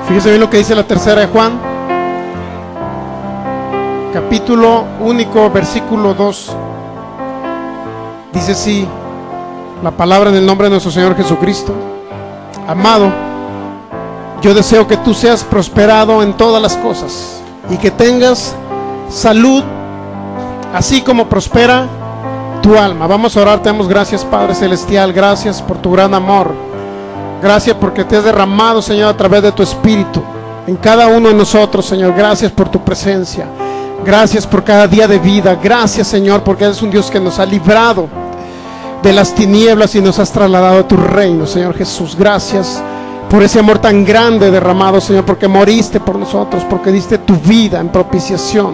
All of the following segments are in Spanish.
Fíjese bien lo que dice la tercera de Juan, capítulo único, versículo 2. Dice así la palabra en el nombre de nuestro Señor Jesucristo: amado, yo deseo que tú seas prosperado en todas las cosas y que tengas salud, así como prospera tu alma. Vamos a orar. Te damos gracias, Padre Celestial. Gracias por tu gran amor. Gracias porque te has derramado, Señor, a través de tu Espíritu en cada uno de nosotros, Señor. Gracias por tu presencia. Gracias por cada día de vida. Gracias, Señor, porque eres un Dios que nos ha librado de las tinieblas y nos has trasladado a tu reino, Señor Jesús. Gracias por ese amor tan grande derramado, Señor, porque moriste por nosotros, porque diste tu vida en propiciación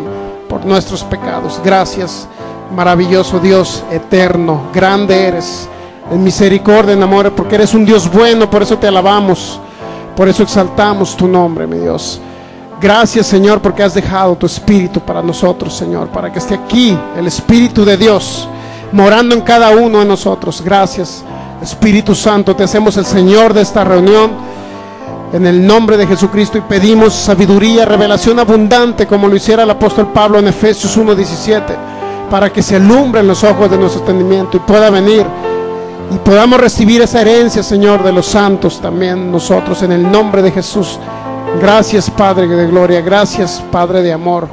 por nuestros pecados. Gracias, maravilloso Dios eterno. Grande eres en misericordia, en amor, porque eres un Dios bueno. Por eso te alabamos, por eso exaltamos tu nombre, mi Dios. Gracias, Señor, porque has dejado tu Espíritu para nosotros, Señor, para que esté aquí el Espíritu de Dios morando en cada uno de nosotros. Gracias, Espíritu Santo. Te hacemos el Señor de esta reunión en el nombre de Jesucristo, y pedimos sabiduría, revelación abundante, como lo hiciera el apóstol Pablo en Efesios 1:17, para que se alumbren los ojos de nuestro entendimiento y pueda venir y podamos recibir esa herencia, Señor, de los santos también nosotros, en el nombre de Jesús. Gracias, Padre de gloria. Gracias, Padre de amor.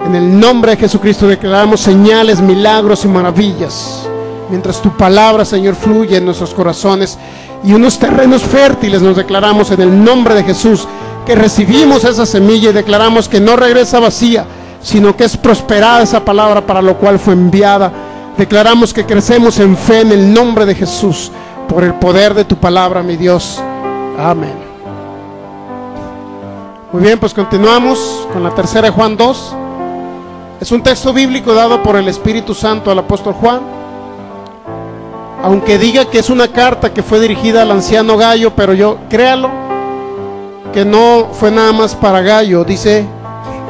En el nombre de Jesucristo declaramos señales, milagros y maravillas, mientras tu palabra, Señor, fluye en nuestros corazones, y unos terrenos fértiles nos declaramos en el nombre de Jesús, que recibimos esa semilla y declaramos que no regresa vacía, sino que es prosperada esa palabra para lo cual fue enviada. Declaramos que crecemos en fe en el nombre de Jesús, por el poder de tu palabra, mi Dios. Amén. Muy bien, pues continuamos con la tercera de Juan 2. Es un texto bíblico dado por el Espíritu Santo al apóstol Juan. Aunque diga que es una carta que fue dirigida al anciano Gallo, pero yo, créalo, que no fue nada más para Gallo. Dice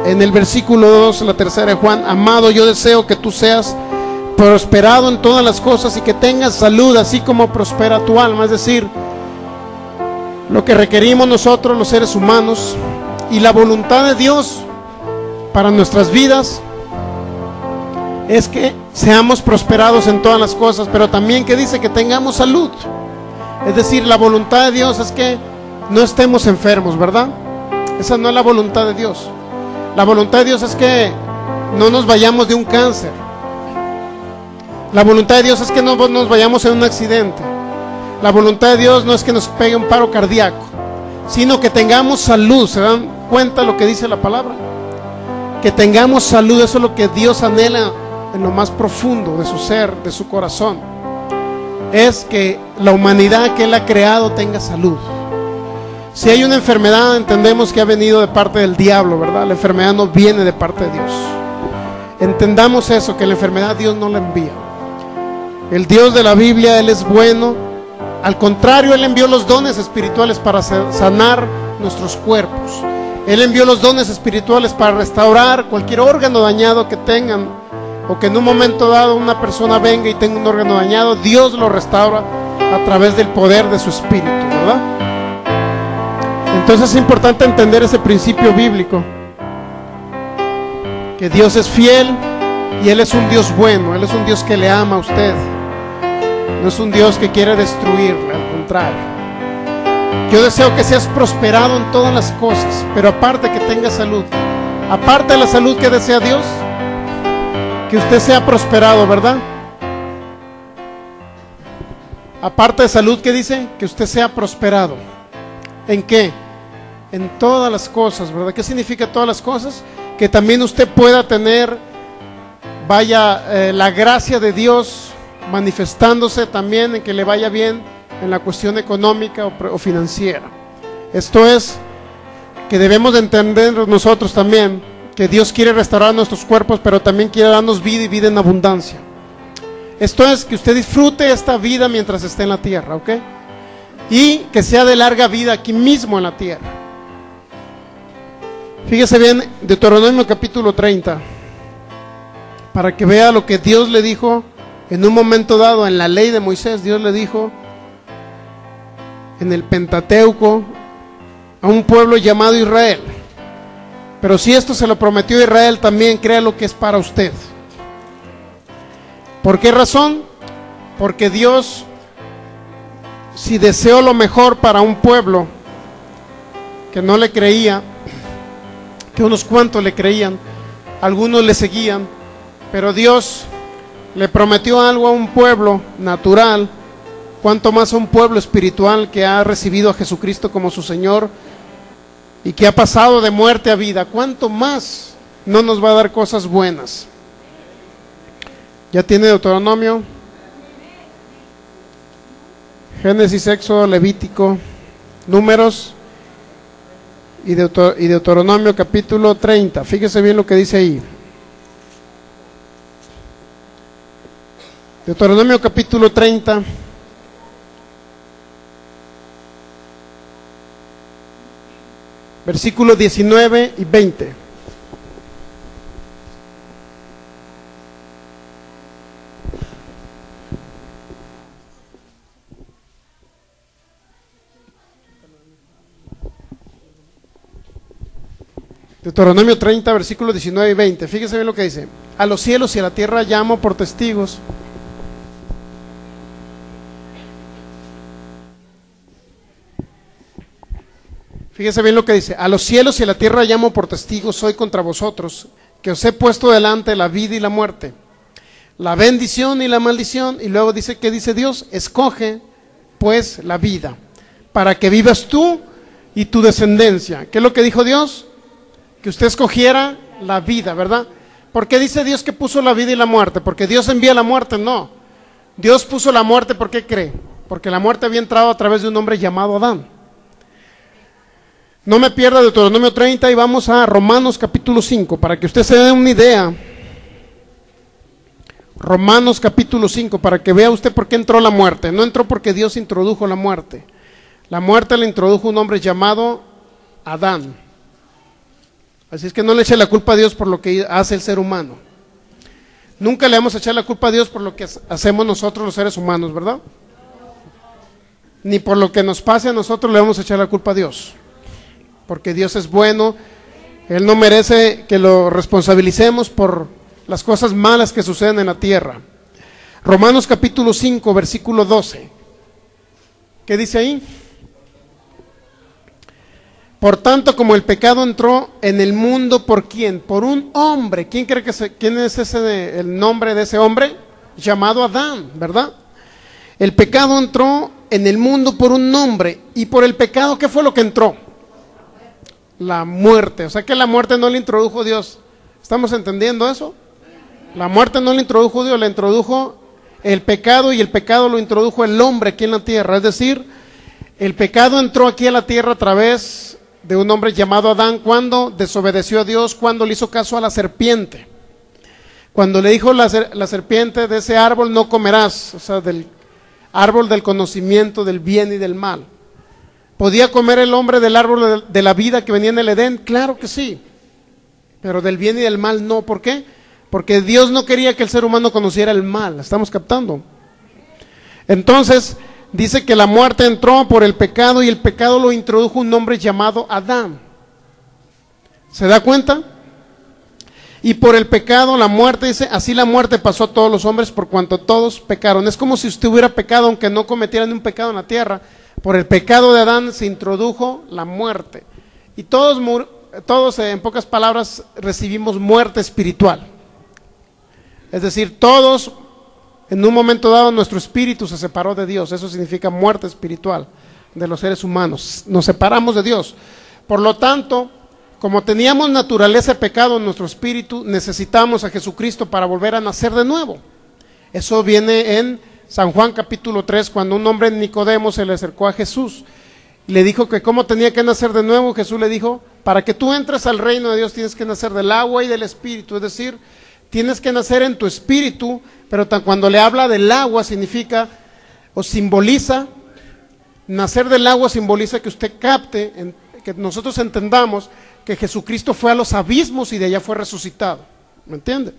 en el versículo 2, la tercera de Juan: amado, yo deseo que tú seas prosperado en todas las cosas y que tengas salud, así como prospera tu alma. Es decir, lo que requerimos nosotros los seres humanos y la voluntad de Dios para nuestras vidas es que seamos prosperados en todas las cosas, pero también que dice que tengamos salud. Es decir, la voluntad de Dios es que no estemos enfermos, ¿verdad? Esa no es la voluntad de Dios. La voluntad de Dios es que no nos vayamos de un cáncer. La voluntad de Dios es que no nos vayamos en un accidente. La voluntad de Dios no es que nos pegue un paro cardíaco, sino que tengamos salud. ¿Se dan cuenta lo que dice la palabra? Que tengamos salud. Eso es lo que Dios anhela en lo más profundo de su ser, de su corazón. Es que la humanidad que Él ha creado tenga salud. Si hay una enfermedad, entendemos que ha venido de parte del diablo, ¿verdad? La enfermedad no viene de parte de Dios. Entendamos eso, que la enfermedad Dios no la envía. El Dios de la Biblia, Él es bueno. Al contrario, Él envió los dones espirituales para sanar nuestros cuerpos. Él envió los dones espirituales para restaurar cualquier órgano dañado que tengan, o que en un momento dado una persona venga y tenga un órgano dañado. Dios lo restaura a través del poder de su Espíritu, ¿verdad? Entonces es importante entender ese principio bíblico, que Dios es fiel y Él es un Dios bueno. Él es un Dios que le ama a usted. No es un Dios que quiere destruirle, al contrario. Yo deseo que seas prosperado en todas las cosas, pero aparte que tengas salud. Aparte de la salud que desea Dios, que usted sea prosperado, ¿verdad? Aparte de salud, ¿qué dice? Que usted sea prosperado. ¿En qué? En todas las cosas, ¿verdad? ¿Qué significa todas las cosas? Que también usted pueda tener, la gracia de Dios manifestándose también en que le vaya bien en la cuestión económica o financiera. Esto es que debemos de entender nosotros también, que Dios quiere restaurar nuestros cuerpos, pero también quiere darnos vida, y vida en abundancia. Esto es que usted disfrute esta vida mientras esté en la tierra, ¿ok? Y que sea de larga vida aquí mismo en la tierra. Fíjese bien, Deuteronomio capítulo 30, para que vea lo que Dios le dijo en un momento dado en la ley de Moisés. Dios le dijo en el Pentateuco, a un pueblo llamado Israel. Pero si esto se lo prometió a Israel, también créalo que es para usted. ¿Por qué razón? Porque Dios, si deseó lo mejor para un pueblo que no le creía, que unos cuantos le creían, algunos le seguían, pero Dios le prometió algo a un pueblo natural, cuanto más a un pueblo espiritual que ha recibido a Jesucristo como su Señor y que ha pasado de muerte a vida, cuánto más no nos va a dar cosas buenas. ¿Ya tiene Deuteronomio? Génesis, Éxodo, Levítico, Números y Deuteronomio capítulo 30. Fíjese bien lo que dice ahí. Deuteronomio capítulo 30. Versículos 19 y 20. Deuteronomio 30, versículos 19 y 20. Fíjese bien lo que dice. A los cielos y a la tierra llamo por testigos. Fíjese bien lo que dice. A los cielos y a la tierra llamo por testigos hoy contra vosotros, que os he puesto delante la vida y la muerte, la bendición y la maldición. Y luego dice, ¿qué dice Dios? Escoge pues la vida, para que vivas tú y tu descendencia. ¿Qué es lo que dijo Dios? Que usted escogiera la vida, ¿verdad? ¿Por qué dice Dios que puso la vida y la muerte? ¿Porque Dios envía la muerte? No. Dios puso la muerte, ¿por qué cree? Porque la muerte había entrado a través de un hombre llamado Adán. No me pierda Deuteronomio 30 y vamos a Romanos capítulo 5, para que usted se dé una idea. Romanos capítulo 5, para que vea usted por qué entró la muerte. No entró porque Dios introdujo la muerte. La muerte la introdujo un hombre llamado Adán. Así es que no le eche la culpa a Dios por lo que hace el ser humano. Nunca le vamos a echar la culpa a Dios por lo que hacemos nosotros los seres humanos, ¿verdad? Ni por lo que nos pase a nosotros le vamos a echar la culpa a Dios. Porque Dios es bueno, Él no merece que lo responsabilicemos por las cosas malas que suceden en la tierra. Romanos capítulo 5, versículo 12. ¿Qué dice ahí? Por tanto, como el pecado entró en el mundo, ¿por quién? Por un hombre. ¿Quién cree quién es el nombre de ese hombre? Llamado Adán, ¿verdad? El pecado entró en el mundo por un hombre. Y por el pecado, ¿qué fue lo que entró? La muerte. O sea que la muerte no le introdujo Dios. ¿Estamos entendiendo eso? La muerte no le introdujo Dios, le introdujo el pecado, y el pecado lo introdujo el hombre aquí en la tierra. Es decir, el pecado entró aquí a la tierra a través de un hombre llamado Adán, cuando desobedeció a Dios, cuando le hizo caso a la serpiente. Cuando le dijo la serpiente, de ese árbol no comerás, o sea, del árbol del conocimiento del bien y del mal. ¿Podía comer el hombre del árbol de la vida que venía en el Edén? Claro que sí, pero del bien y del mal no. ¿Por qué? Porque Dios no quería que el ser humano conociera el mal. ¿Estamos captando? Entonces, dice que la muerte entró por el pecado, y el pecado lo introdujo un hombre llamado Adán. ¿Se da cuenta? Y por el pecado, la muerte, dice, así la muerte pasó a todos los hombres por cuanto todos pecaron. Es como si usted hubiera pecado aunque no cometieran un pecado en la tierra. Por el pecado de Adán se introdujo la muerte. Y todos en pocas palabras, recibimos muerte espiritual. Es decir, todos, en un momento dado, nuestro espíritu se separó de Dios. Eso significa muerte espiritual de los seres humanos. Nos separamos de Dios. Por lo tanto, como teníamos naturaleza de pecado en nuestro espíritu, necesitamos a Jesucristo para volver a nacer de nuevo. Eso viene en San Juan capítulo 3, cuando un hombre, Nicodemo, se le acercó a Jesús y le dijo que cómo tenía que nacer de nuevo. Jesús le dijo, para que tú entres al reino de Dios tienes que nacer del agua y del espíritu. Es decir, tienes que nacer en tu espíritu, pero cuando le habla del agua significa o simboliza, nacer del agua simboliza que usted capte, que nosotros entendamos que Jesucristo fue a los abismos y de allá fue resucitado. ¿Me entiende?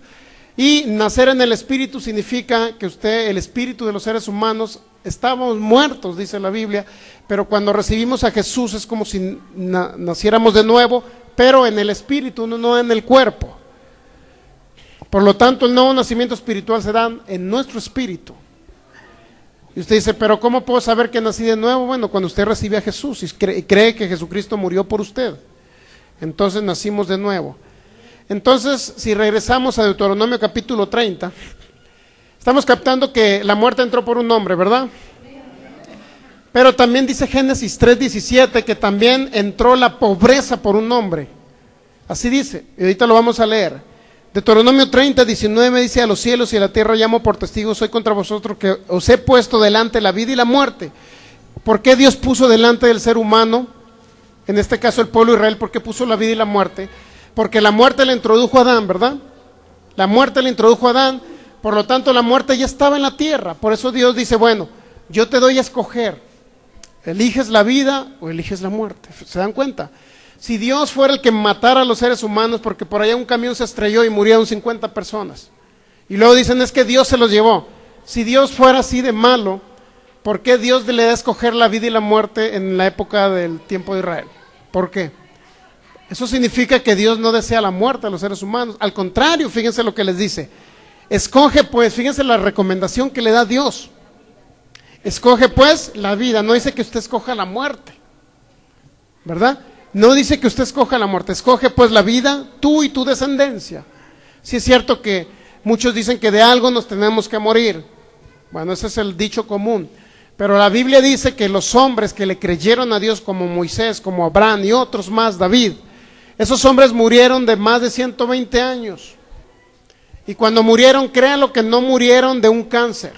Y nacer en el Espíritu significa que usted, el espíritu de los seres humanos, estamos muertos, dice la Biblia, pero cuando recibimos a Jesús es como si naciéramos de nuevo, pero en el Espíritu, no en el cuerpo. Por lo tanto, el nuevo nacimiento espiritual se da en nuestro espíritu. Y usted dice, pero ¿cómo puedo saber que nací de nuevo? Bueno, cuando usted recibe a Jesús y cree que Jesucristo murió por usted, entonces nacimos de nuevo. Entonces, si regresamos a Deuteronomio capítulo 30, estamos captando que la muerte entró por un hombre, ¿verdad? Pero también dice Génesis 3:17 que también entró la pobreza por un hombre. Así dice, y ahorita lo vamos a leer. Deuteronomio 30:19 dice: a los cielos y a la tierra llamo por testigos hoy contra vosotros que os he puesto delante la vida y la muerte. ¿Por qué Dios puso delante del ser humano, en este caso el pueblo de Israel, por qué puso la vida y la muerte? Porque la muerte le introdujo a Adán, ¿verdad? La muerte le introdujo a Adán, por lo tanto la muerte ya estaba en la tierra. Por eso Dios dice, bueno, yo te doy a escoger, ¿eliges la vida o eliges la muerte? ¿Se dan cuenta? Si Dios fuera el que matara a los seres humanos, porque por allá un camión se estrelló y murieron 50 personas, y luego dicen es que Dios se los llevó. Si Dios fuera así de malo, ¿por qué Dios le da a escoger la vida y la muerte en la época del tiempo de Israel? ¿Por qué? Eso significa que Dios no desea la muerte a los seres humanos. Al contrario, fíjense lo que les dice. Escoge pues, fíjense la recomendación que le da Dios. Escoge pues la vida, no dice que usted escoja la muerte, ¿verdad? No dice que usted escoja la muerte, escoge pues la vida, tú y tu descendencia. Sí es cierto que muchos dicen que de algo nos tenemos que morir. Bueno, ese es el dicho común. Pero la Biblia dice que los hombres que le creyeron a Dios, como Moisés, como Abraham y otros más, David, esos hombres murieron de más de 120 años. Y cuando murieron, créanlo que no murieron de un cáncer,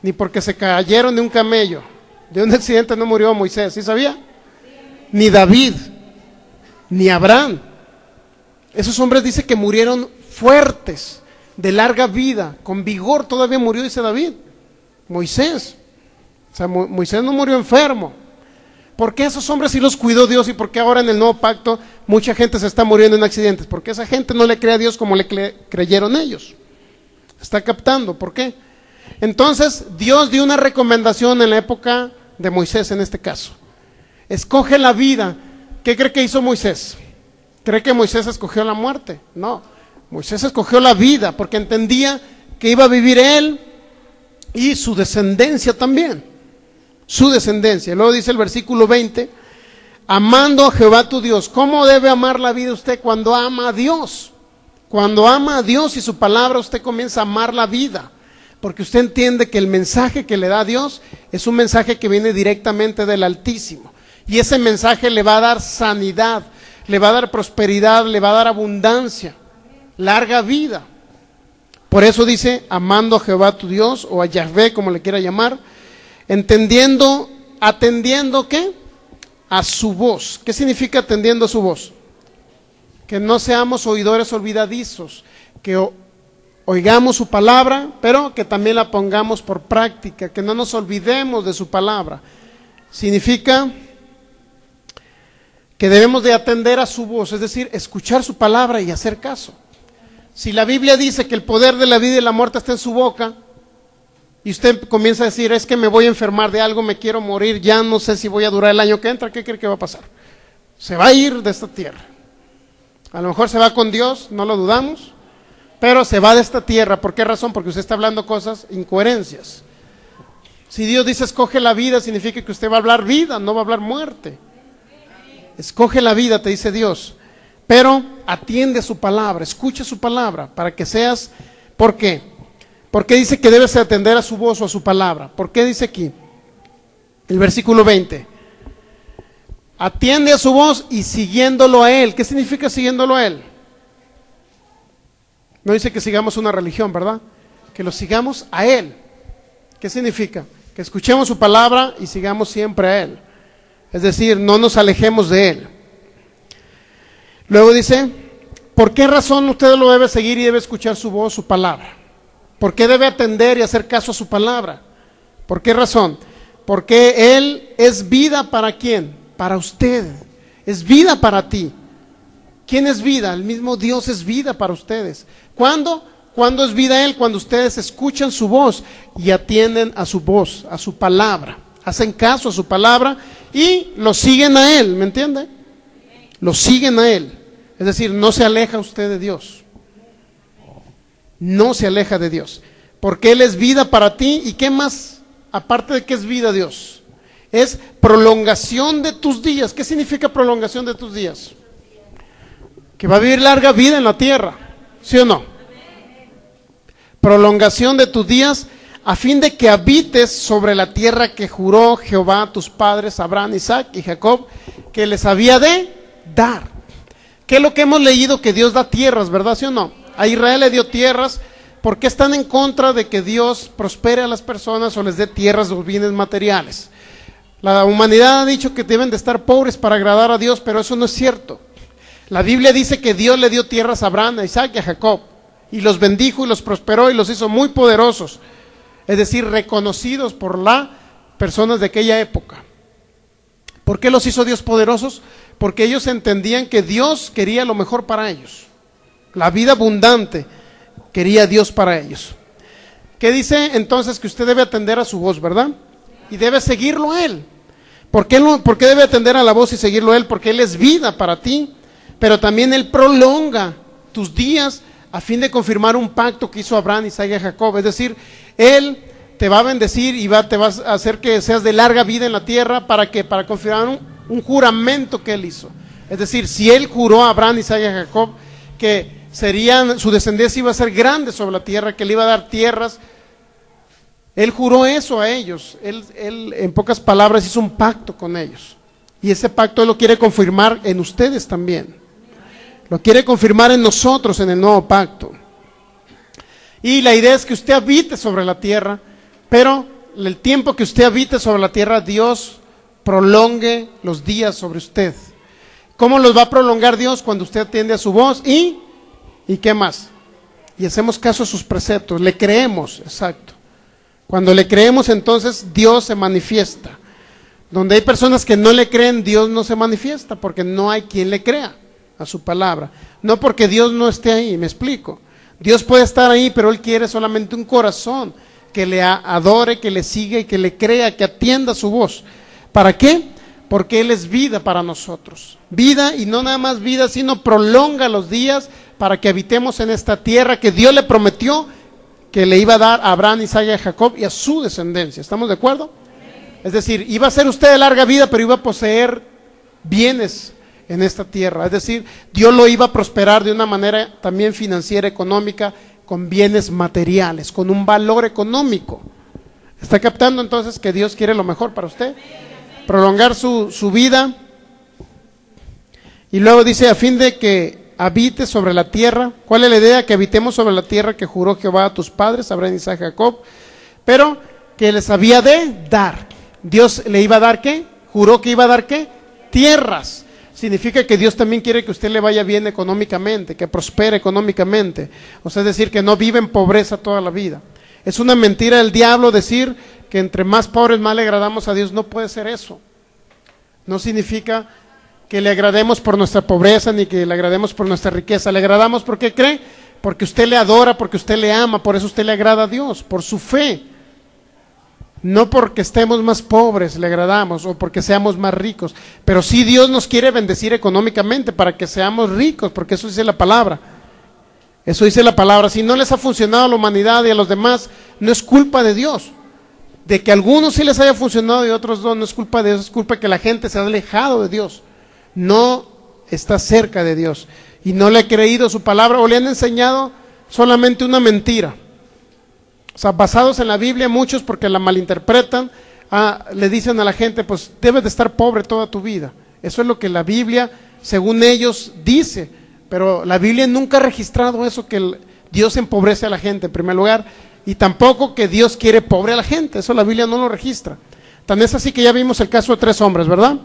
ni porque se cayeron de un camello. De un accidente no murió Moisés, ¿sí sabía? Ni David, ni Abraham. Esos hombres dice que murieron fuertes, de larga vida, con vigor todavía murió, dice David. Moisés, o sea, Moisés no murió enfermo. ¿Por qué esos hombres sí los cuidó Dios y por qué ahora en el nuevo pacto mucha gente se está muriendo en accidentes? Porque esa gente no le cree a Dios como le creyeron ellos. ¿Está captando? ¿Por qué? Entonces Dios dio una recomendación en la época de Moisés en este caso. Escoge la vida. ¿Qué cree que hizo Moisés? ¿Cree que Moisés escogió la muerte? No, Moisés escogió la vida porque entendía que iba a vivir él y su descendencia también. Su descendencia. Luego dice el versículo 20, amando a Jehová tu Dios. ¿Cómo debe amar la vida usted? Cuando ama a Dios. Cuando ama a Dios y su palabra, usted comienza a amar la vida. Porque usted entiende que el mensaje que le da a Dios es un mensaje que viene directamente del Altísimo. Y ese mensaje le va a dar sanidad, le va a dar prosperidad, le va a dar abundancia, larga vida. Por eso dice, amando a Jehová tu Dios, o a Yahvé, como le quiera llamar, entendiendo, atendiendo, ¿qué? A su voz. ¿Qué significa atendiendo a su voz? Que no seamos oidores olvidadizos, que oigamos su palabra, pero que también la pongamos por práctica, que no nos olvidemos de su palabra. Significa que debemos de atender a su voz, es decir, escuchar su palabra y hacer caso. Si la Biblia dice que el poder de la vida y la muerte está en su boca, y usted comienza a decir, es que me voy a enfermar de algo, me quiero morir, ya no sé si voy a durar el año que entra, ¿qué cree que va a pasar? Se va a ir de esta tierra. A lo mejor se va con Dios, no lo dudamos, pero se va de esta tierra. ¿Por qué razón? Porque usted está hablando cosas, incoherencias. Si Dios dice escoge la vida, significa que usted va a hablar vida, no va a hablar muerte. Escoge la vida, te dice Dios, pero atiende a su palabra, escucha su palabra, para que seas, ¿por qué? ¿Por qué dice que debes atender a su voz o a su palabra? ¿Por qué dice aquí? El versículo 20, atiende a su voz y siguiéndolo a Él. ¿Qué significa siguiéndolo a Él? No dice que sigamos una religión, ¿verdad? Que lo sigamos a Él. ¿Qué significa? Que escuchemos su palabra y sigamos siempre a Él. Es decir, no nos alejemos de Él. Luego dice, ¿por qué razón usted lo debe seguir y debe escuchar su voz, su palabra? ¿Por qué debe atender y hacer caso a su palabra? ¿Por qué razón? Porque Él es vida para ¿quién? Para usted. Es vida para ti. ¿Quién es vida? El mismo Dios es vida para ustedes. ¿Cuándo? ¿Cuándo es vida Él? Cuando ustedes escuchan su voz y atienden a su voz, a su palabra, hacen caso a su palabra y lo siguen a Él, ¿me entiende? Lo siguen a Él, es decir, no se aleja usted de Dios, no se aleja de Dios, porque Él es vida para ti. ¿Y qué más? Aparte de que es vida, Dios es prolongación de tus días. ¿Qué significa prolongación de tus días? Que va a vivir larga vida en la tierra, ¿sí o no? Prolongación de tus días a fin de que habites sobre la tierra que juró Jehová a tus padres, Abraham, Isaac y Jacob, que les había de dar. ¿Qué es lo que hemos leído? Que Dios da tierras, ¿verdad? ¿Sí o no? A Israel le dio tierras. ¿Por qué están en contra de que Dios prospere a las personas o les dé tierras o bienes materiales? La humanidad ha dicho que deben de estar pobres para agradar a Dios, pero eso no es cierto. La Biblia dice que Dios le dio tierras a Abraham, a Isaac y a Jacob, y los bendijo y los prosperó y los hizo muy poderosos, es decir, reconocidos por las personas de aquella época. ¿Por qué los hizo Dios poderosos? Porque ellos entendían que Dios quería lo mejor para ellos, la vida abundante quería Dios para ellos. ¿Qué dice entonces? Que usted debe atender a su voz, ¿verdad? Y debe seguirlo a Él. ¿Por qué debe atender a la voz y seguirlo a Él? Porque Él es vida para ti, pero también Él prolonga tus días a fin de confirmar un pacto que hizo Abraham, Isaac y Jacob. Es decir, Él te va a bendecir y te va a hacer que seas de larga vida en la tierra. ¿Para qué? Para confirmar un juramento que Él hizo. Es decir, si Él juró a Abraham, Isaac y a Jacob que su descendencia iba a ser grande sobre la tierra, que le iba a dar tierras, Él juró eso a ellos. Él en pocas palabras hizo un pacto con ellos, y ese pacto Él lo quiere confirmar en ustedes también, lo quiere confirmar en nosotros en el nuevo pacto. Y la idea es que usted habite sobre la tierra, pero el tiempo que usted habite sobre la tierra, Dios prolongue los días sobre usted. ¿Cómo los va a prolongar Dios? Cuando usted atiende a su voz ¿y qué más? Y hacemos caso a sus preceptos, le creemos, exacto. Cuando le creemos, entonces Dios se manifiesta. Donde hay personas que no le creen, Dios no se manifiesta, porque no hay quien le crea a su palabra. No porque Dios no esté ahí, me explico. Dios puede estar ahí, pero Él quiere solamente un corazón que le adore, que le siga y que le crea, que atienda su voz. ¿Para qué? Porque Él es vida para nosotros. Vida, y no nada más vida, sino prolonga los días para que habitemos en esta tierra que Dios le prometió que le iba a dar a Abraham, Isaac y a Jacob y a su descendencia. ¿Estamos de acuerdo? Es decir, iba a ser usted de larga vida, pero iba a poseer bienes en esta tierra. Es decir, Dios lo iba a prosperar de una manera también financiera, económica, con bienes materiales, con un valor económico. ¿Está captando entonces que Dios quiere lo mejor para usted? Prolongar su vida. Y luego dice, a fin de que habite sobre la tierra. ¿Cuál es la idea? Que habitemos sobre la tierra que juró Jehová a tus padres, Abraham, Isaac y Jacob, pero que les había de dar. Dios le iba a dar ¿qué? Juró que iba a dar ¿qué? Tierras. Significa que Dios también quiere que usted le vaya bien económicamente, que prospere económicamente. O sea, es decir, que no vive en pobreza toda la vida. Es una mentira del diablo decir que entre más pobres más le agradamos a Dios. No puede ser eso. No significa que le agrademos por nuestra pobreza, ni que le agrademos por nuestra riqueza. Le agradamos porque cree, porque usted le adora, porque usted le ama, por eso usted le agrada a Dios, por su fe. No porque estemos más pobres le agradamos, o porque seamos más ricos, pero sí Dios nos quiere bendecir económicamente para que seamos ricos, porque eso dice la palabra. Eso dice la palabra. Si no les ha funcionado a la humanidad y a los demás, no es culpa de Dios. De que a algunos sí les haya funcionado y a otros no es culpa de Dios, es culpa de que la gente se ha alejado de Dios. No está cerca de Dios y no le ha creído su palabra, o le han enseñado solamente una mentira. O sea, basados en la Biblia, muchos, porque la malinterpretan, le dicen a la gente, pues debes de estar pobre toda tu vida. Eso es lo que la Biblia, según ellos, dice, pero la Biblia nunca ha registrado eso, que Dios empobrece a la gente en primer lugar, y tampoco que Dios quiere pobre a la gente. Eso la Biblia no lo registra. Tan es así que ya vimos el caso de 3 hombres, ¿verdad?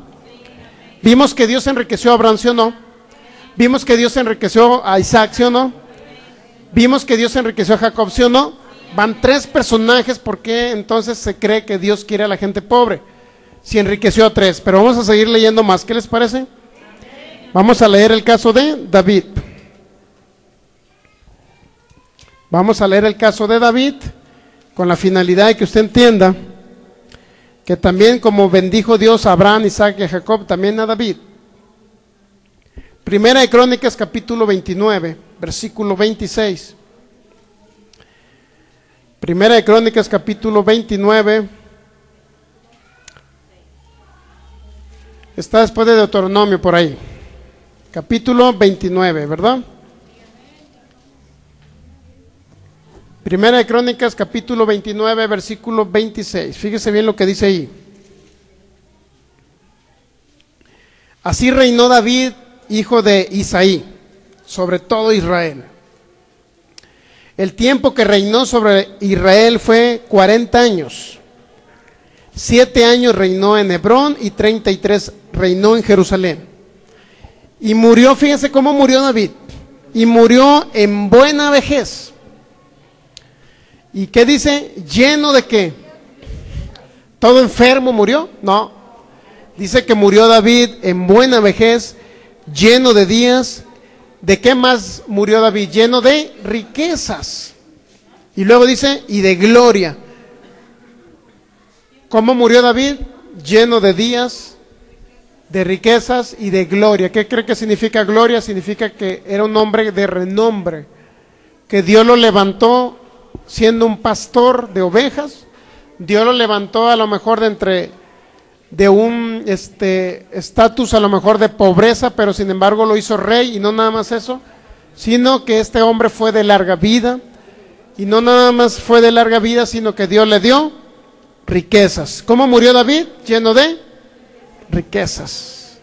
Vimos que Dios enriqueció a Abraham, ¿sí o no? Vimos que Dios enriqueció a Isaac, ¿sí o no? Vimos que Dios enriqueció a Jacob, ¿sí o no? Van 3 personajes. ¿Por qué entonces se cree que Dios quiere a la gente pobre? Si enriqueció a 3, pero vamos a seguir leyendo más. ¿Qué les parece? Vamos a leer el caso de David. Vamos a leer el caso de David con la finalidad de que usted entienda que también como bendijo Dios a Abraham, Isaac y a Jacob, también a David. Primera de Crónicas capítulo 29, versículo 26. Primera de Crónicas capítulo 29. Está después de Deuteronomio por ahí. Capítulo 29, ¿verdad? Primera de Crónicas capítulo 29, versículo 26. Fíjese bien lo que dice ahí. Así reinó David, hijo de Isaí, sobre todo Israel. El tiempo que reinó sobre Israel fue 40 años. 7 años reinó en Hebrón y 33 reinó en Jerusalén. Y murió, fíjense cómo murió David. Y murió en buena vejez. ¿Y qué dice? ¿Lleno de qué? ¿Todo enfermo murió? No. Dice que murió David en buena vejez, lleno de días. ¿De qué más murió David? Lleno de riquezas. Y luego dice, y de gloria. ¿Cómo murió David? Lleno de días, de riquezas y de gloria. ¿Qué cree que significa gloria? Significa que era un hombre de renombre, que Dios lo levantó siendo un pastor de ovejas. Dios lo levantó a lo mejor de un estatus a lo mejor de pobreza, pero sin embargo lo hizo rey. Y no nada más eso, sino que este hombre fue de larga vida. Y no nada más fue de larga vida, sino que Dios le dio riquezas. ¿Cómo murió David? Lleno de riquezas,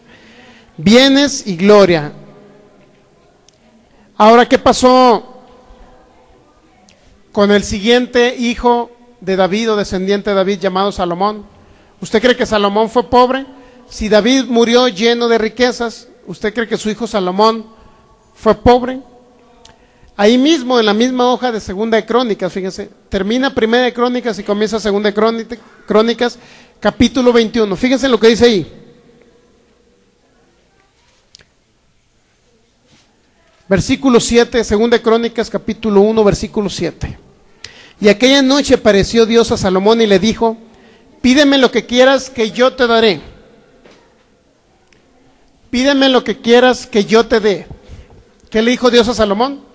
bienes y gloria. Ahora, ¿qué pasó con el siguiente hijo de David o descendiente de David llamado Salomón? ¿Usted cree que Salomón fue pobre? Si David murió lleno de riquezas, ¿usted cree que su hijo Salomón fue pobre? Ahí mismo, en la misma hoja de Segunda de Crónicas, fíjense, termina Primera de Crónicas y comienza Segunda de Crónicas, capítulo 21. Fíjense lo que dice ahí. Versículo 7, Segunda de Crónicas, capítulo 1, versículo 7. Y aquella noche apareció Dios a Salomón y le dijo: pídeme lo que quieras que yo te daré. Pídeme lo que quieras que yo te dé. ¿Qué le dijo Dios a Salomón?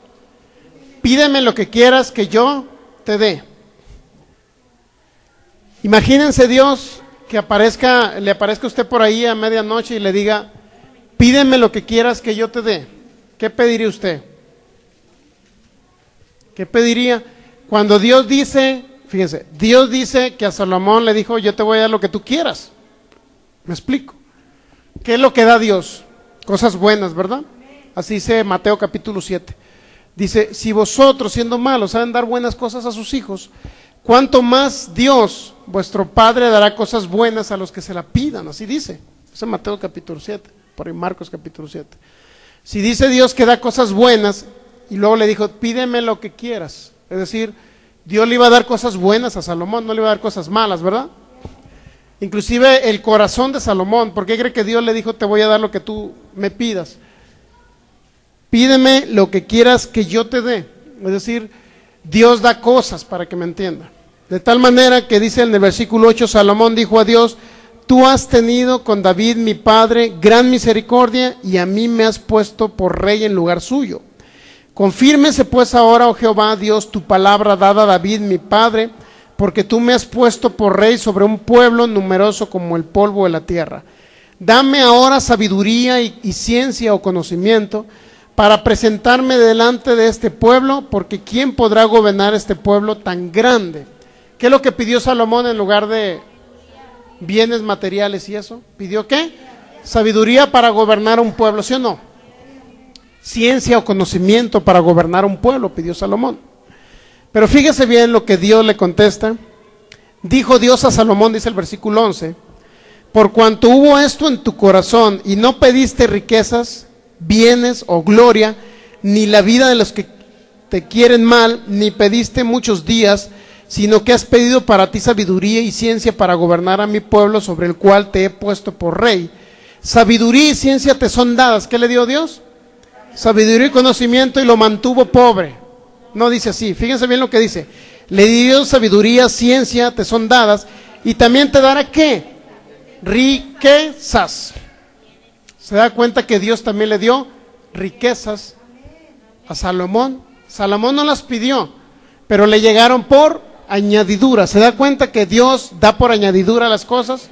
Pídeme lo que quieras que yo te dé. Imagínense Dios que le aparezca a usted por ahí a medianoche y le diga: pídeme lo que quieras que yo te dé. ¿Qué pediría usted? ¿Qué pediría? Cuando Dios dice, fíjense, Dios dice que a Salomón le dijo: yo te voy a dar lo que tú quieras. ¿Me explico? ¿Qué es lo que da Dios? Cosas buenas, ¿verdad? Así dice Mateo capítulo 7. Dice: si vosotros, siendo malos, saben dar buenas cosas a sus hijos, ¿cuánto más Dios, vuestro Padre, dará cosas buenas a los que se la pidan? Así dice. Es en Mateo capítulo 7, por ahí Marcos capítulo 7. Si dice Dios que da cosas buenas, y luego le dijo: pídeme lo que quieras. Es decir, Dios le iba a dar cosas buenas a Salomón, no le iba a dar cosas malas, ¿verdad? Inclusive el corazón de Salomón, ¿por qué cree que Dios le dijo: te voy a dar lo que tú me pidas? Pídeme lo que quieras que yo te dé. Es decir, Dios da cosas, para que me entienda. De tal manera que dice en el versículo 8, Salomón dijo a Dios: tú has tenido con David mi padre gran misericordia, y a mí me has puesto por rey en lugar suyo. Confírmese pues ahora, oh Jehová Dios, tu palabra dada a David mi padre, porque tú me has puesto por rey sobre un pueblo numeroso como el polvo de la tierra. Dame ahora sabiduría y ciencia o conocimiento para presentarme delante de este pueblo, porque ¿quién podrá gobernar este pueblo tan grande? ¿Qué es lo que pidió Salomón en lugar de bienes materiales y eso? ¿Pidió qué? Sabiduría para gobernar un pueblo, ¿sí o no? Ciencia o conocimiento para gobernar un pueblo, pidió Salomón. Pero fíjese bien lo que Dios le contesta. Dijo Dios a Salomón, dice el versículo 11, por cuanto hubo esto en tu corazón y no pediste riquezas, bienes o gloria, ni la vida de los que te quieren mal, ni pediste muchos días, sino que has pedido para ti sabiduría y ciencia para gobernar a mi pueblo sobre el cual te he puesto por rey. Sabiduría y ciencia te son dadas. ¿Qué le dio Dios? Sabiduría y conocimiento, y lo mantuvo pobre. No dice así, fíjense bien lo que dice. Le dio sabiduría, ciencia, te son dadas, y también te dará ¿qué? Riquezas. ¿Se da cuenta que Dios también le dio riquezas a Salomón? Salomón no las pidió, pero le llegaron por añadidura. ¿Se da cuenta que Dios da por añadidura las cosas?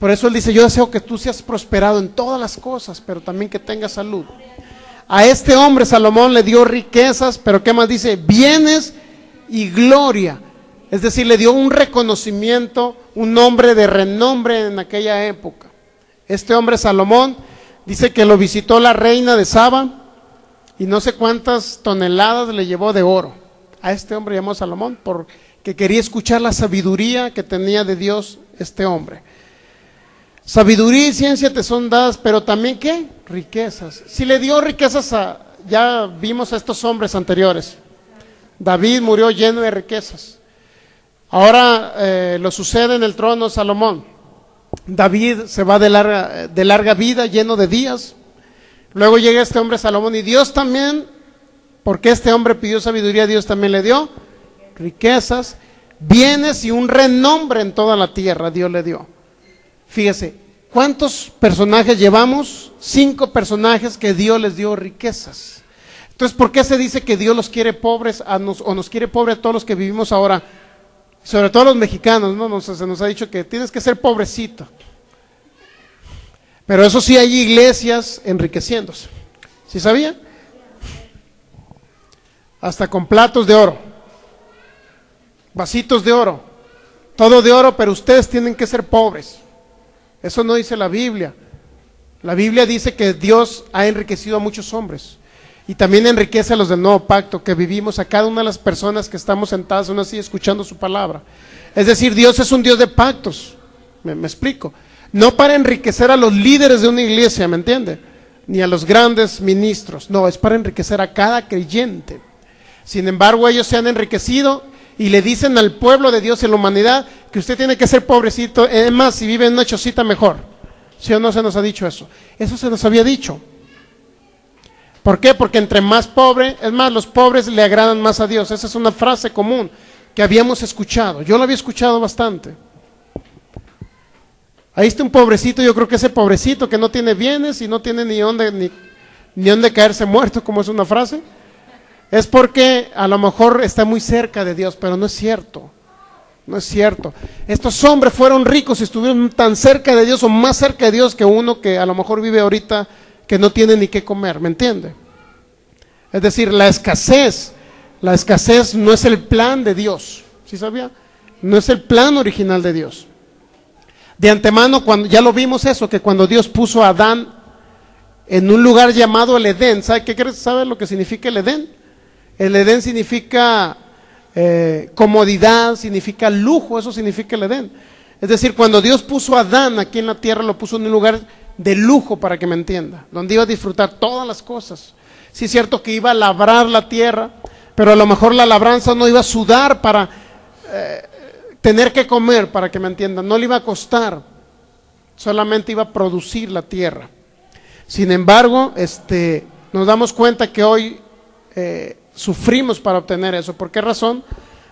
Por eso Él dice, yo deseo que tú seas prosperado en todas las cosas, pero también que tengas salud. A este hombre Salomón le dio riquezas, pero ¿qué más dice? Bienes y gloria. Es decir, le dio un reconocimiento, un nombre de renombre en aquella época. Este hombre Salomón dice que lo visitó la reina de Saba y no sé cuántas toneladas le llevó de oro. A este hombre llamó Salomón porque quería escuchar la sabiduría que tenía de Dios este hombre. Sabiduría y ciencia te son dadas, pero también ¿qué? Riquezas. Si le dio riquezas ya vimos a estos hombres anteriores. David murió lleno de riquezas. Ahora lo sucede en el trono Salomón. David se va de larga vida, lleno de días. Luego llega este hombre Salomón y Dios también, porque este hombre pidió sabiduría, Dios también le dio riquezas, bienes y un renombre en toda la tierra, Dios le dio. Fíjese, ¿cuántos personajes llevamos? 5 personajes que Dios les dio riquezas. Entonces, ¿por qué se dice que Dios los quiere pobres o nos quiere pobres a todos los que vivimos ahora? Sobre todo los mexicanos, ¿no? Se nos ha dicho que tienes que ser pobrecito. Pero eso sí, hay iglesias enriqueciéndose. ¿Sí sabía? Hasta con platos de oro, vasitos de oro, todo de oro, pero ustedes tienen que ser pobres. Eso no dice la Biblia. La Biblia dice que Dios ha enriquecido a muchos hombres. Y también enriquece a los del nuevo pacto, que vivimos, a cada una de las personas que estamos sentadas aún así escuchando su palabra. Es decir, Dios es un Dios de pactos, me explico. No para enriquecer a los líderes de una iglesia, ¿me entiende? Ni a los grandes ministros, no, es para enriquecer a cada creyente. Sin embargo, ellos se han enriquecido y le dicen al pueblo de Dios y a la humanidad que usted tiene que ser pobrecito, es más, si vive en una chocita mejor. ¿Sí o no se nos ha dicho eso? Eso se nos había dicho. ¿Por qué? Porque entre más pobre, es más, los pobres le agradan más a Dios. Esa es una frase común que habíamos escuchado. Yo lo había escuchado bastante. Ahí está un pobrecito, yo creo que ese pobrecito que no tiene bienes y no tiene ni dónde caerse muerto, como es una frase, es porque a lo mejor está muy cerca de Dios, pero no es cierto. No es cierto. Estos hombres fueron ricos y estuvieron tan cerca de Dios o más cerca de Dios que uno que a lo mejor vive ahorita que no tiene ni qué comer, ¿me entiende? Es decir, la escasez no es el plan de Dios, ¿sí sabía? No es el plan original de Dios. De antemano, cuando ya lo vimos eso, que cuando Dios puso a Adán en un lugar llamado el Edén, ¿sabe lo que significa el Edén? El Edén significa comodidad, significa lujo, eso significa el Edén. Es decir, cuando Dios puso a Adán aquí en la tierra, lo puso en un lugar de lujo, para que me entienda, donde iba a disfrutar todas las cosas. Sí es cierto que iba a labrar la tierra, pero a lo mejor la labranza no iba a sudar para tener que comer, para que me entiendan, no le iba a costar, solamente iba a producir la tierra. Sin embargo, nos damos cuenta que hoy sufrimos para obtener eso. ¿Por qué razón?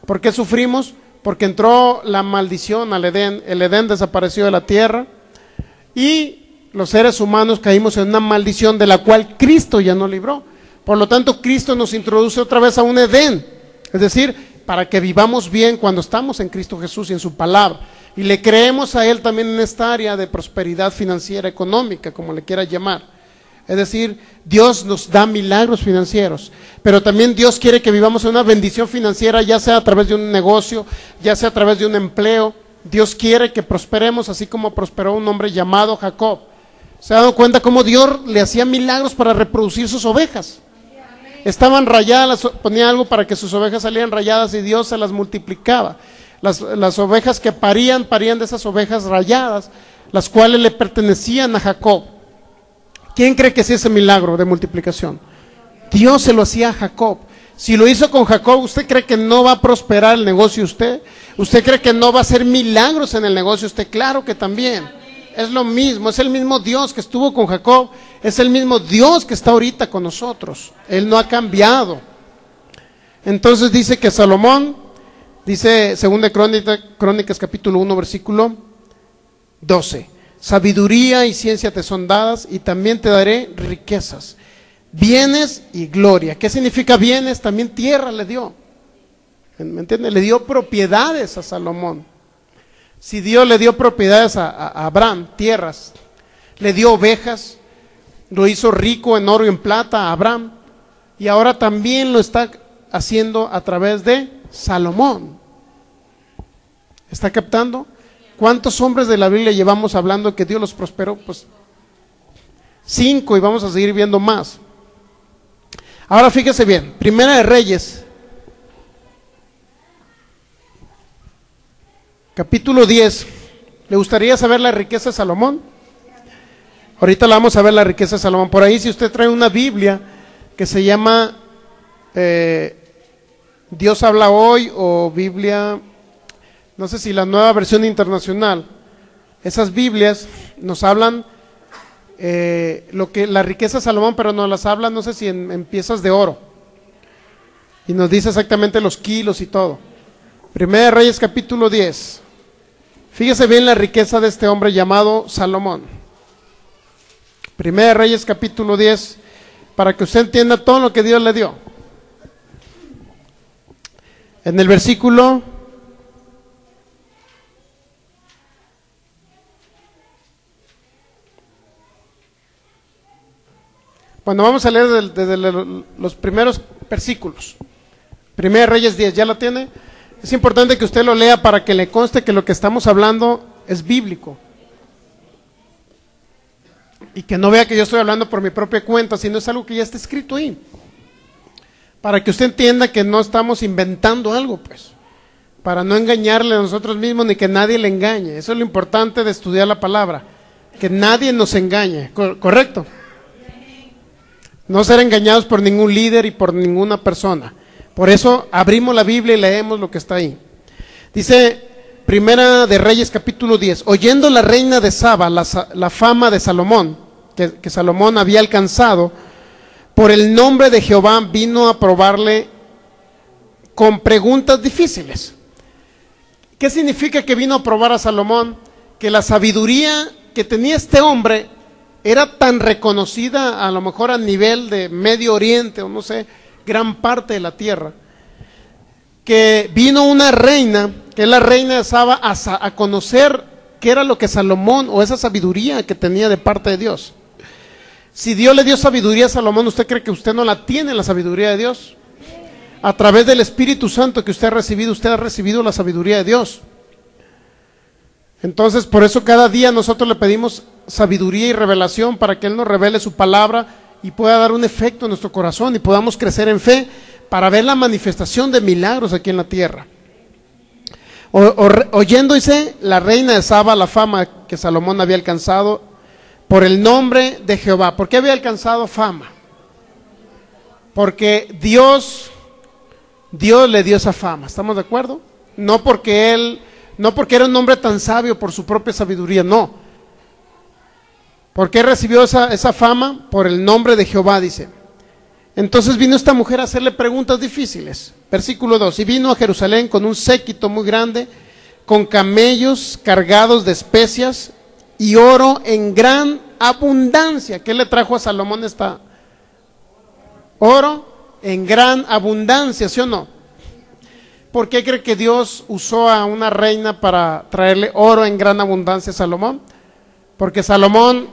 ¿Por qué sufrimos? Porque entró la maldición al Edén, el Edén desapareció de la tierra y los seres humanos caímos en una maldición de la cual Cristo ya nos libró. Por lo tanto, Cristo nos introduce otra vez a un Edén, es decir, para que vivamos bien cuando estamos en Cristo Jesús y en su palabra, y le creemos a Él también en esta área de prosperidad financiera, económica, como le quiera llamar. Es decir, Dios nos da milagros financieros, pero también Dios quiere que vivamos en una bendición financiera, ya sea a través de un negocio, ya sea a través de un empleo. Dios quiere que prosperemos, así como prosperó un hombre llamado Jacob. ¿Se ha dado cuenta cómo Dios le hacía milagros para reproducir sus ovejas? Estaban rayadas, ponía algo para que sus ovejas salieran rayadas y Dios se las multiplicaba. Las ovejas que parían de esas ovejas rayadas, las cuales le pertenecían a Jacob. ¿Quién cree que es ese milagro de multiplicación? Dios se lo hacía a Jacob. Si lo hizo con Jacob, ¿usted cree que no va a prosperar el negocio usted? ¿Usted cree que no va a hacer milagros en el negocio usted? Claro que también. Es lo mismo, es el mismo Dios que estuvo con Jacob, es el mismo Dios que está ahorita con nosotros. Él no ha cambiado. Entonces dice que Salomón, dice 2 Crónicas capítulo 1 versículo 12, sabiduría y ciencia te son dadas y también te daré riquezas, bienes y gloria. ¿Qué significa bienes? También tierra le dio, ¿me entiendes? Le dio propiedades a Salomón. Si Dios le dio propiedades a Abraham, tierras, le dio ovejas, lo hizo rico en oro y en plata a Abraham, y ahora también lo está haciendo a través de Salomón. ¿Está captando? ¿Cuántos hombres de la Biblia llevamos hablando que Dios los prosperó? Pues 5, y vamos a seguir viendo más. Ahora fíjese bien, Primera de Reyes, capítulo 10. ¿Le gustaría saber la riqueza de Salomón? Ahorita la vamos a ver, la riqueza de Salomón. Por ahí, si usted trae una Biblia que se llama Dios habla hoy, o Biblia, no sé si la Nueva Versión Internacional, esas Biblias nos hablan lo que la riqueza de Salomón, pero nos las hablan, no sé si en piezas de oro, y nos dice exactamente los kilos y todo. Primera de Reyes capítulo 10. Fíjese bien la riqueza de este hombre llamado Salomón. Primera de Reyes capítulo 10, para que usted entienda todo lo que Dios le dio. En el versículo vamos a leer desde los primeros versículos. Primera de Reyes 10, ¿ya lo tiene? Es importante que usted lo lea para que le conste que lo que estamos hablando es bíblico. Y que no vea que yo estoy hablando por mi propia cuenta, sino es algo que ya está escrito ahí. Para que usted entienda que no estamos inventando algo, pues. Para no engañarle a nosotros mismos ni que nadie le engañe. Eso es lo importante de estudiar la palabra. Que nadie nos engañe, ¿correcto? No ser engañados por ningún líder y por ninguna persona. Por eso abrimos la Biblia y leemos lo que está ahí. Dice Primera de Reyes capítulo 10. Oyendo la reina de Saba la fama de Salomón, que Salomón había alcanzado, por el nombre de Jehová vino a probarle con preguntas difíciles. ¿Qué significa que vino a probar a Salomón? Que la sabiduría que tenía este hombre era tan reconocida, a lo mejor a nivel de Medio Oriente, o no sé, gran parte de la tierra, que vino una reina, que es la reina de Saba, a conocer qué era lo que Salomón, o esa sabiduría que tenía de parte de Dios. Si Dios le dio sabiduría a Salomón, ¿usted cree que usted no la tiene, la sabiduría de Dios? A través del Espíritu Santo que usted ha recibido la sabiduría de Dios. Entonces, por eso cada día nosotros le pedimos sabiduría y revelación para que Él nos revele su palabra y pueda dar un efecto en nuestro corazón y podamos crecer en fe para ver la manifestación de milagros aquí en la tierra. Oyendo, dice, la reina de Saba la fama que Salomón había alcanzado por el nombre de Jehová. ¿Por qué había alcanzado fama? Porque Dios le dio esa fama, ¿estamos de acuerdo? No porque era un hombre tan sabio por su propia sabiduría, no. ¿Por qué recibió esa fama? Por el nombre de Jehová, dice. Entonces vino esta mujer a hacerle preguntas difíciles. Versículo 2. Y vino a Jerusalén con un séquito muy grande, con camellos cargados de especias y oro en gran abundancia. ¿Qué le trajo a Salomón esta? Oro en gran abundancia, ¿sí o no? ¿Por qué cree que Dios usó a una reina para traerle oro en gran abundancia a Salomón? Porque Salomón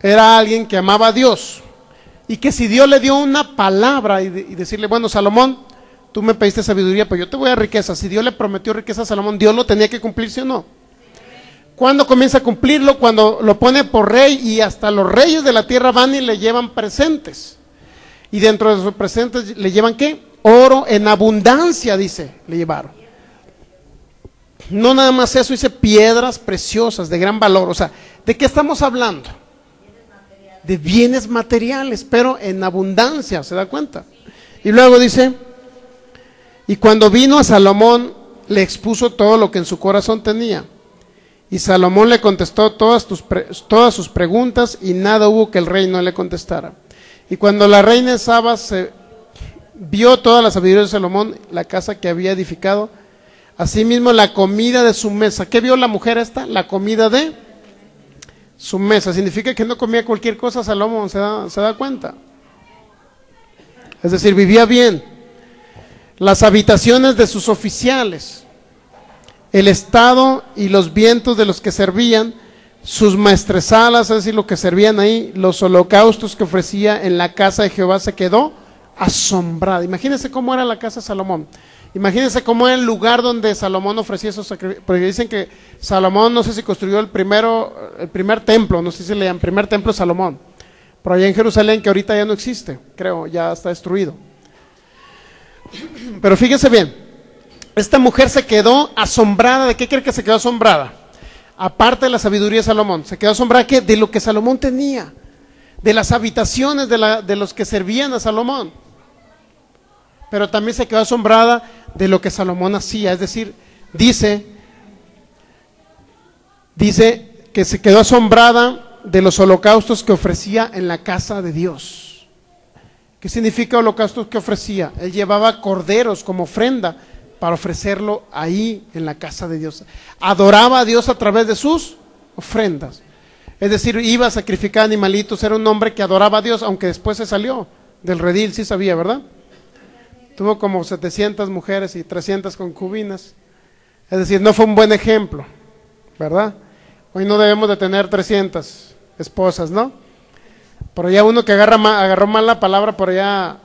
era alguien que amaba a Dios, y que si Dios le dio una palabra y decirle, bueno, Salomón, tú me pediste sabiduría, pero yo te voy a dar riqueza. Si Dios le prometió riqueza a Salomón, Dios lo tenía que cumplir, ¿sí o no? ¿Cuándo comienza a cumplirlo? Cuando lo pone por rey, y hasta los reyes de la tierra van y le llevan presentes, y dentro de sus presentes le llevan ¿qué? Oro en abundancia, dice, le llevaron. No nada más eso, dice piedras preciosas de gran valor. O sea, ¿de qué estamos hablando? De bienes materiales, pero en abundancia, ¿se da cuenta? Y luego dice, y cuando vino a Salomón, le expuso todo lo que en su corazón tenía. Y Salomón le contestó todas sus preguntas, y nada hubo que el rey no le contestara. Y cuando la reina de Saba vio toda la sabiduría de Salomón, la casa que había edificado, asimismo la comida de su mesa. ¿Qué vio la mujer esta? La comida de su mesa. Significa que no comía cualquier cosa. Salomón se da cuenta. Es decir, vivía bien. Las habitaciones de sus oficiales, el estado y los vientos de los que servían, sus maestresalas, es decir, lo que servían ahí, los holocaustos que ofrecía en la casa de Jehová, se quedó asombrada. Imagínense cómo era la casa de Salomón. Imagínense cómo era el lugar donde Salomón ofrecía esos sacrificios. Porque dicen que Salomón, no sé si construyó el primer templo, no sé si le llaman primer templo de Salomón, por allá en Jerusalén, que ahorita ya no existe, creo, ya está destruido. Pero fíjense bien, esta mujer se quedó asombrada. ¿De qué cree que se quedó asombrada? Aparte de la sabiduría de Salomón, se quedó asombrada de lo que Salomón tenía, de las habitaciones de los que servían a Salomón. Pero también se quedó asombrada de lo que Salomón hacía. Es decir, dice que se quedó asombrada de los holocaustos que ofrecía en la casa de Dios. ¿Qué significa holocaustos que ofrecía? Él llevaba corderos como ofrenda para ofrecerlo ahí en la casa de Dios. Adoraba a Dios a través de sus ofrendas. Es decir, iba a sacrificar animalitos. Era un hombre que adoraba a Dios, aunque después se salió del redil, sí sabía, ¿verdad? Tuvo como 700 mujeres y 300 concubinas. Es decir, no fue un buen ejemplo, ¿verdad? Hoy no debemos de tener 300 esposas, ¿no? Por allá uno que agarró mal la palabra, por allá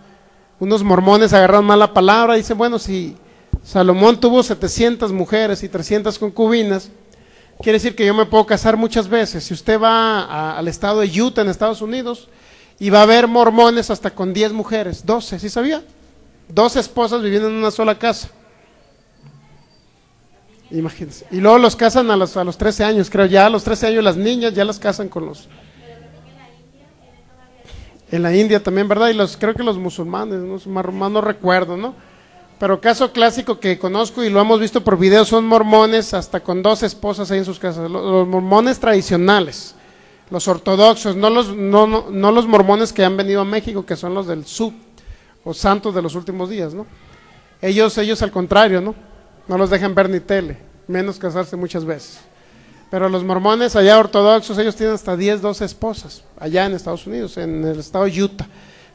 unos mormones agarraron mal la palabra y dicen, bueno, si Salomón tuvo 700 mujeres y 300 concubinas, quiere decir que yo me puedo casar muchas veces. Si usted va al estado de Utah en Estados Unidos y va a ver mormones hasta con 10 mujeres, 12, ¿sí sabía? 12 esposas viviendo en una sola casa. Imagínense. Y luego los casan a los 13 años, creo. Ya a los 13 años las niñas ya las casan con los... En la India también, ¿verdad? Y creo que los musulmanes, no recuerdo, ¿no? Pero caso clásico que conozco y lo hemos visto por videos, son mormones hasta con 2 esposas ahí en sus casas. Los mormones tradicionales, los ortodoxos, no los mormones que han venido a México, que son los del sur, o santos de los últimos días, ¿no? Ellos al contrario, ¿no? No los dejan ver ni tele, menos casarse muchas veces. Pero los mormones allá ortodoxos, ellos tienen hasta 10, 12 esposas, allá en Estados Unidos, en el estado de Utah.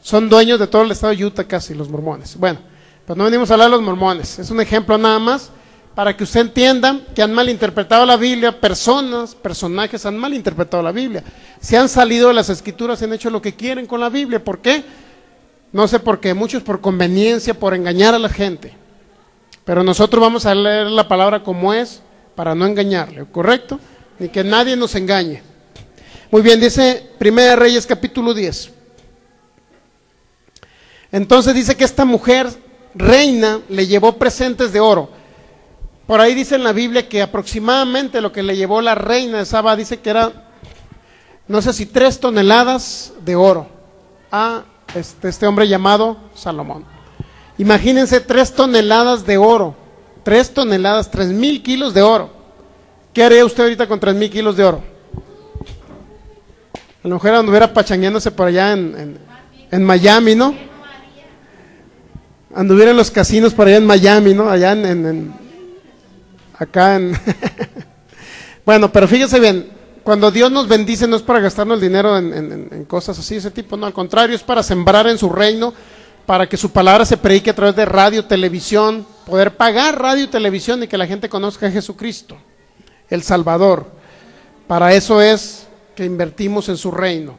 Son dueños de todo el estado de Utah casi, los mormones. Bueno, pero no venimos a hablar de los mormones, es un ejemplo nada más para que usted entienda que han malinterpretado la Biblia, personajes han malinterpretado la Biblia. Se han salido de las escrituras, han hecho lo que quieren con la Biblia. ¿Por qué? No sé por qué, muchos por conveniencia, por engañar a la gente. Pero nosotros vamos a leer la palabra como es, para no engañarle, ¿correcto? Ni que nadie nos engañe. Muy bien, dice 1 Reyes capítulo 10. Entonces dice que esta mujer reina le llevó presentes de oro. Por ahí dice en la Biblia que aproximadamente lo que le llevó la reina de Saba, dice que era, no sé si 3 toneladas de oro a este hombre llamado Salomón. Imagínense 3 toneladas de oro, 3 toneladas, 3,000 kilos de oro. ¿Qué haría usted ahorita con 3,000 kilos de oro? A lo mejor anduviera pachangueándose por allá en Miami, ¿no? Anduviera en los casinos por allá en Miami, ¿no? Allá acá en... Bueno, pero fíjese bien, cuando Dios nos bendice no es para gastarnos el dinero en cosas así, ese tipo, no, al contrario, es para sembrar en su reino, para que su palabra se predique a través de radio, televisión, poder pagar radio y televisión y que la gente conozca a Jesucristo, el Salvador. Para eso es que invertimos en su reino.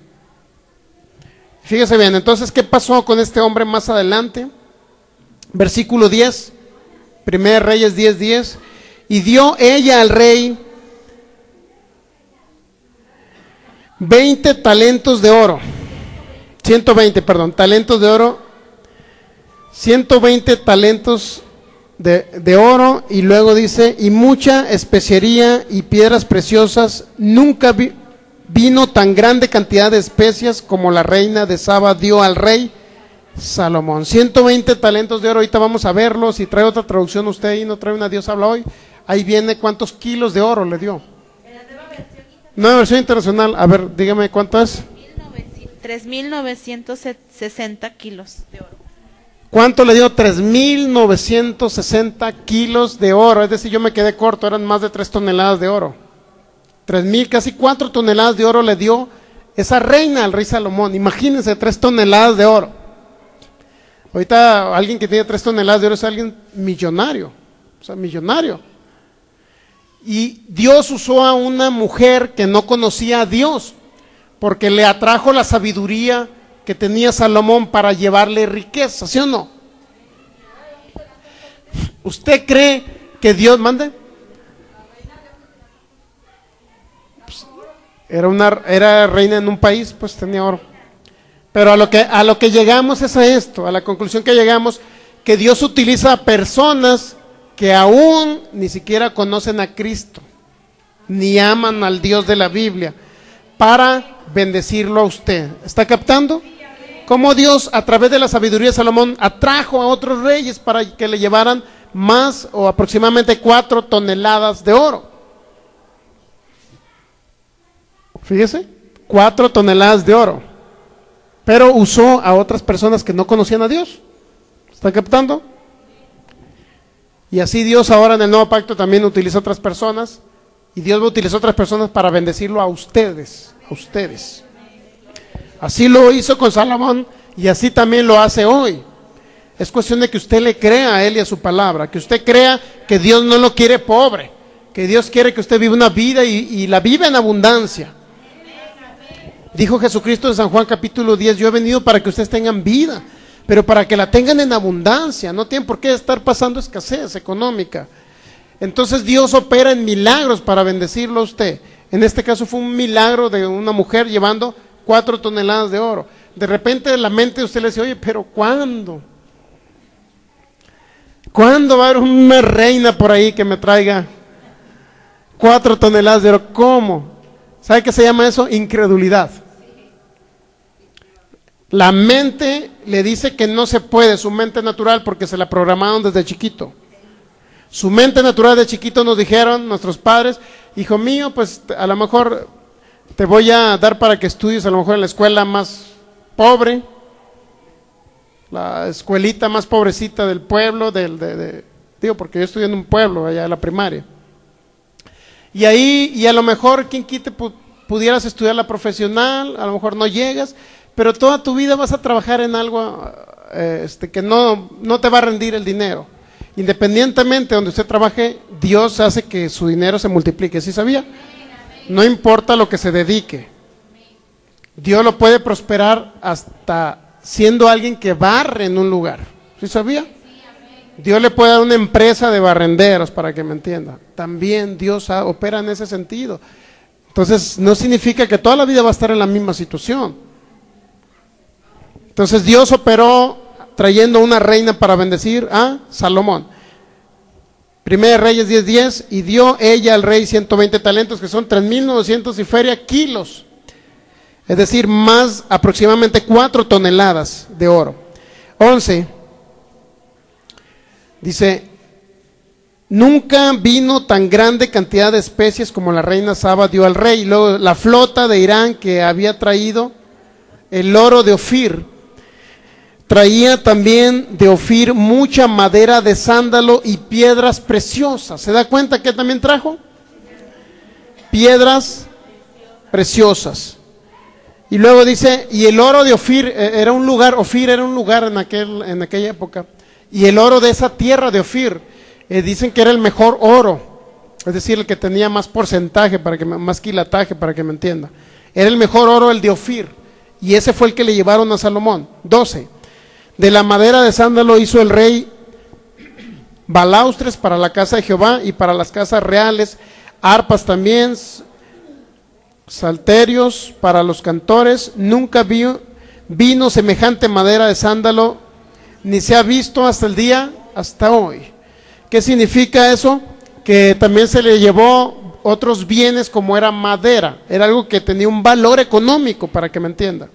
Fíjese bien, entonces, ¿qué pasó con este hombre más adelante? Versículo 10, 1 Reyes 10:10, y dio ella al rey 120 talentos de oro, 120 talentos de oro, y luego dice, y mucha especiería y piedras preciosas, nunca vino tan grande cantidad de especias como la reina de Saba dio al rey Salomón. 120 talentos de oro, ahorita vamos a verlo. Si trae otra traducción usted ahí, no trae una Dios habla hoy, ahí viene cuántos kilos de oro le dio. Nueva versión internacional, a ver, dígame cuánto es. 3,960 kilos de oro. ¿Cuánto le dio? 3.960 kilos de oro. Es decir, yo me quedé corto, eran más de 3 toneladas de oro. 3.000, casi 4 toneladas de oro le dio esa reina al rey Salomón. Imagínense, 3 toneladas de oro. Ahorita alguien que tiene 3 toneladas de oro es alguien millonario. O sea, millonario. Y Dios usó a una mujer que no conocía a Dios, porque le atrajo la sabiduría que tenía Salomón para llevarle riqueza, ¿sí o no? ¿Usted cree que Dios mande? Pues, era reina en un país, pues tenía oro. Pero a lo que llegamos es a esto, a la conclusión que llegamos, que Dios utiliza a personas que aún ni siquiera conocen a Cristo, ni aman al Dios de la Biblia, para bendecirlo a usted. ¿Está captando? Cómo Dios, a través de la sabiduría de Salomón, atrajo a otros reyes para que le llevaran más o aproximadamente 4 toneladas de oro. Fíjese, 4 toneladas de oro. Pero usó a otras personas que no conocían a Dios. ¿Está captando? Y así Dios ahora en el nuevo pacto también utiliza a otras personas, y Dios va a utilizar a otras personas para bendecirlo a ustedes, a ustedes. Así lo hizo con Salomón y así también lo hace hoy. Es cuestión de que usted le crea a él y a su palabra, que usted crea que Dios no lo quiere pobre, que Dios quiere que usted viva una vida y la viva en abundancia. Dijo Jesucristo en San Juan capítulo 10, yo he venido para que ustedes tengan vida, pero para que la tengan en abundancia, no tienen por qué estar pasando escasez económica. Entonces Dios opera en milagros para bendecirlo a usted. En este caso fue un milagro de una mujer llevando 4 toneladas de oro. De repente en la mente usted le dice, oye, pero ¿cuándo? ¿Cuándo va a haber una reina por ahí que me traiga 4 toneladas de oro? ¿Cómo? ¿Sabe qué se llama eso? Incredulidad. La mente le dice que no se puede, su mente natural, porque se la programaron desde chiquito. Su mente natural de chiquito nos dijeron nuestros padres, hijo mío, pues a lo mejor te voy a dar para que estudies a lo mejor en la escuela más pobre, la escuelita más pobrecita del pueblo, digo, porque yo estudié en un pueblo, allá en la primaria. Y ahí, y a lo mejor, quien quite, pudieras estudiar la profesional, a lo mejor no llegas, pero toda tu vida vas a trabajar en algo que no te va a rendir el dinero. Independientemente de donde usted trabaje, Dios hace que su dinero se multiplique, ¿sí sabía? No importa lo que se dedique. Dios lo puede prosperar hasta siendo alguien que barre en un lugar, ¿sí sabía? Dios le puede dar una empresa de barrenderos, para que me entienda. También Dios opera en ese sentido. Entonces no significa que toda la vida va a estar en la misma situación. Entonces Dios operó trayendo una reina para bendecir a Salomón. Primera de Reyes 10:10, y dio ella al rey 120 talentos, que son 3.900 y feria kilos. Es decir, más aproximadamente 4 toneladas de oro. 11. Dice, nunca vino tan grande cantidad de especies como la reina Saba dio al rey. Y luego la flota de Irán que había traído el oro de Ofir, traía también de Ofir mucha madera de sándalo y piedras preciosas. ¿Se da cuenta que también trajo? Piedras preciosas. Y luego dice, y el oro de Ofir era un lugar en aquella época, y el oro de esa tierra de Ofir, dicen que era el mejor oro, es decir, el que tenía más porcentaje, más quilataje, para que me entienda. Era el mejor oro, el de Ofir, y ese fue el que le llevaron a Salomón. 12. De la madera de sándalo hizo el rey balaustres para la casa de Jehová y para las casas reales, arpas también, salterios para los cantores. Nunca vino semejante madera de sándalo, ni se ha visto hasta hoy. ¿Qué significa eso? Que también se le llevó otros bienes como era madera, era algo que tenía un valor económico, para que me entienda.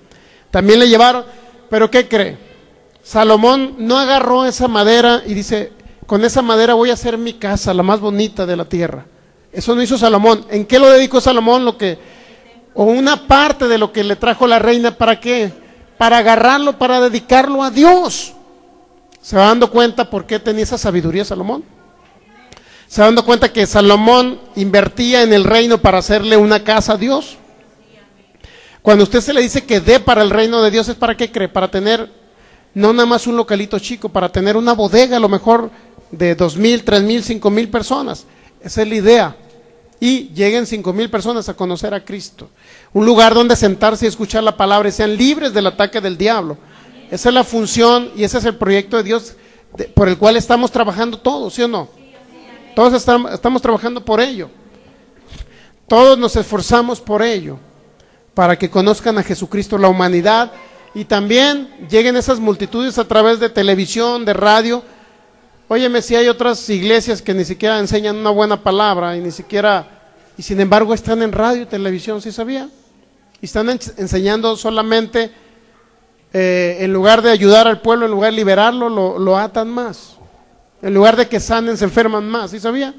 También le llevaron, pero ¿qué cree? Salomón no agarró esa madera y dice, con esa madera voy a hacer mi casa, la más bonita de la tierra. Eso no hizo Salomón. ¿En qué lo dedicó Salomón? O una parte de lo que le trajo la reina, ¿para qué? Para agarrarlo, para dedicarlo a Dios. Se va dando cuenta por qué tenía esa sabiduría Salomón. Se va dando cuenta que Salomón invertía en el reino para hacerle una casa a Dios. Cuando usted se le dice que dé para el reino de Dios, ¿es para qué cree? Para tener no nada más un localito chico, para tener una bodega a lo mejor de 2,000, 3,000, 5,000 personas. Esa es la idea. Y lleguen 5,000 personas a conocer a Cristo. Un lugar donde sentarse y escuchar la palabra y sean libres del ataque del diablo. Esa es la función y ese es el proyecto de Dios por el cual estamos trabajando todos, ¿sí o no? Todos estamos trabajando por ello. Todos nos esforzamos por ello, para que conozcan a Jesucristo, la humanidad, y también lleguen esas multitudes a través de televisión, de radio. Óyeme, si hay otras iglesias que ni siquiera enseñan una buena palabra, y sin embargo están en radio y televisión, ¿sí sabía? Y están enseñando solamente, en lugar de ayudar al pueblo, en lugar de liberarlo, lo atan más. En lugar de que sanen, se enferman más, ¿sí sabía?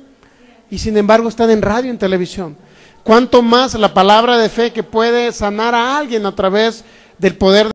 Y sin embargo están en radio y en televisión. ¿Cuánto más la palabra de fe que puede sanar a alguien a través del poder